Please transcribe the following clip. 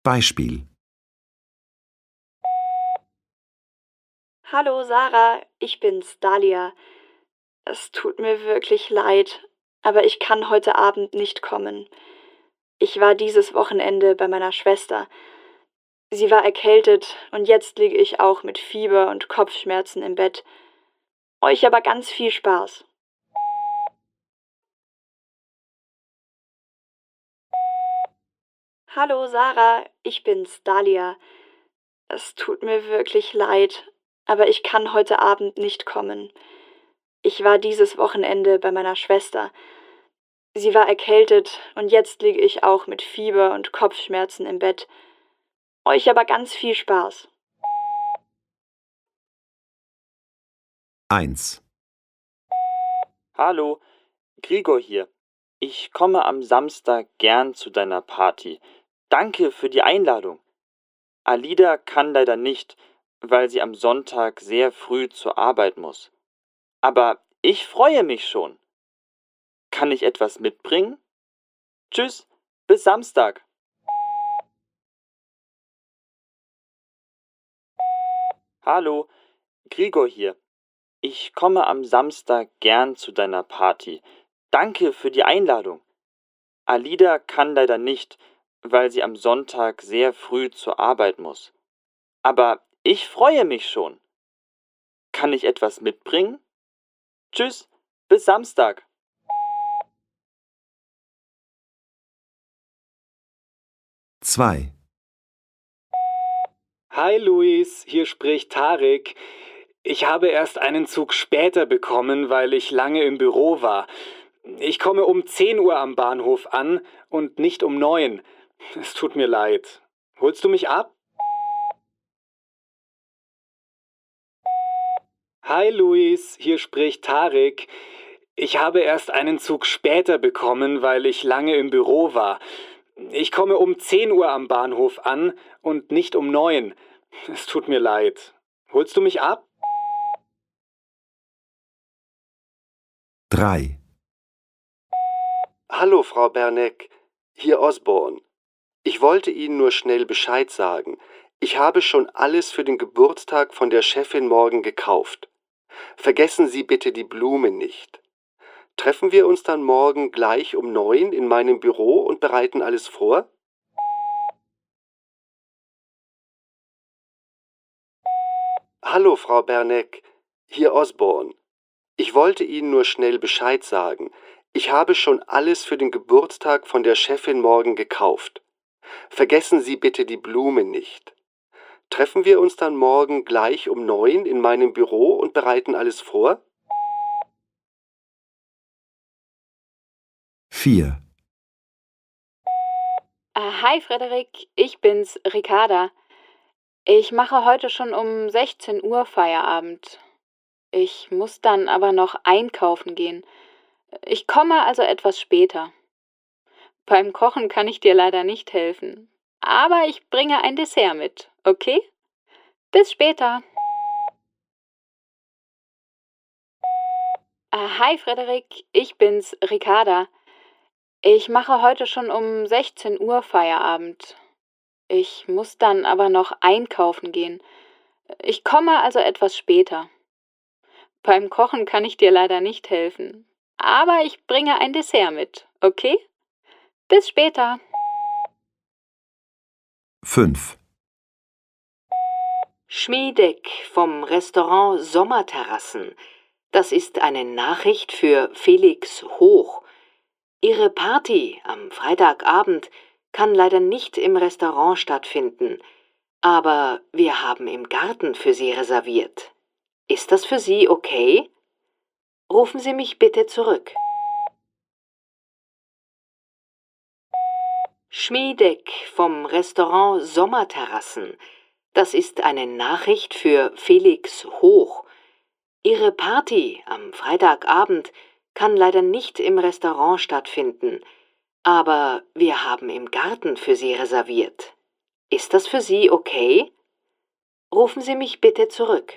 Beispiel: Hallo Sarah, ich bin's, Dalia. Es tut mir wirklich leid, aber ich kann heute Abend nicht kommen. Ich war dieses Wochenende bei meiner Schwester. Sie war erkältet und jetzt liege ich auch mit Fieber und Kopfschmerzen im Bett. Euch aber ganz viel Spaß. Hallo Sarah, ich bin's, Dalia. Es tut mir wirklich leid, aber ich kann heute Abend nicht kommen. Ich war dieses Wochenende bei meiner Schwester. Sie war erkältet und jetzt liege ich auch mit Fieber und Kopfschmerzen im Bett. Euch aber ganz viel Spaß. 1, Hallo, Gregor hier. Ich komme am Samstag gern zu deiner Party. Danke für die Einladung. Alida kann leider nicht, weil sie am Sonntag sehr früh zur Arbeit muss. Aber ich freue mich schon. Kann ich etwas mitbringen? Tschüss, bis Samstag. Hallo, Gregor hier. Ich komme am Samstag gern zu deiner Party. Danke für die Einladung. Alida kann leider nicht, weil sie am Sonntag sehr früh zur Arbeit muss. Aber ich freue mich schon. Kann ich etwas mitbringen? Tschüss, bis Samstag. zwei, Hi Luis, hier spricht Tarek. Ich habe erst einen Zug später bekommen, weil ich lange im Büro war. Ich komme um 10 Uhr am Bahnhof an und nicht um 9. Es tut mir leid. Holst du mich ab? Hi Luis, hier spricht Tarek. Ich habe erst einen Zug später bekommen, weil ich lange im Büro war. Ich komme um 10 Uhr am Bahnhof an und nicht um 9. Es tut mir leid. Holst du mich ab? 3, Hallo, Frau Berneck, hier Osborne. Ich wollte Ihnen nur schnell Bescheid sagen. Ich habe schon alles für den Geburtstag von der Chefin morgen gekauft. Vergessen Sie bitte die Blumen nicht. Treffen wir uns dann morgen gleich um 9 in meinem Büro und bereiten alles vor? Hallo, Frau Berneck, hier Osborne. Ich wollte Ihnen nur schnell Bescheid sagen. Ich habe schon alles für den Geburtstag von der Chefin morgen gekauft. Vergessen Sie bitte die Blumen nicht. Treffen wir uns dann morgen gleich um 9 in meinem Büro und bereiten alles vor? 4, Hi Frederik, ich bin's, Ricarda. Ich mache heute schon um 16 Uhr Feierabend. Ich muss dann aber noch einkaufen gehen. Ich komme also etwas später. Beim Kochen kann ich dir leider nicht helfen. Aber ich bringe ein Dessert mit, okay? Bis später. Hi Frederik, ich bin's, Ricarda. Ich mache heute schon um 16 Uhr Feierabend. Ich muss dann aber noch einkaufen gehen. Ich komme also etwas später. Beim Kochen kann ich dir leider nicht helfen. Aber ich bringe ein Dessert mit, okay? Bis später. 5, Schmiedeck vom Restaurant Sommerterrassen. Das ist eine Nachricht für Felix Hoch. Ihre Party am Freitagabend kann leider nicht im Restaurant stattfinden, aber wir haben im Garten für Sie reserviert. Ist das für Sie okay? Rufen Sie mich bitte zurück. Schmiedeck vom Restaurant Sommerterrassen. Das ist eine Nachricht für Felix Hoch. Ihre Party am Freitagabend kann leider nicht im Restaurant stattfinden, aber wir haben im Garten für Sie reserviert. Ist das für Sie okay? Rufen Sie mich bitte zurück.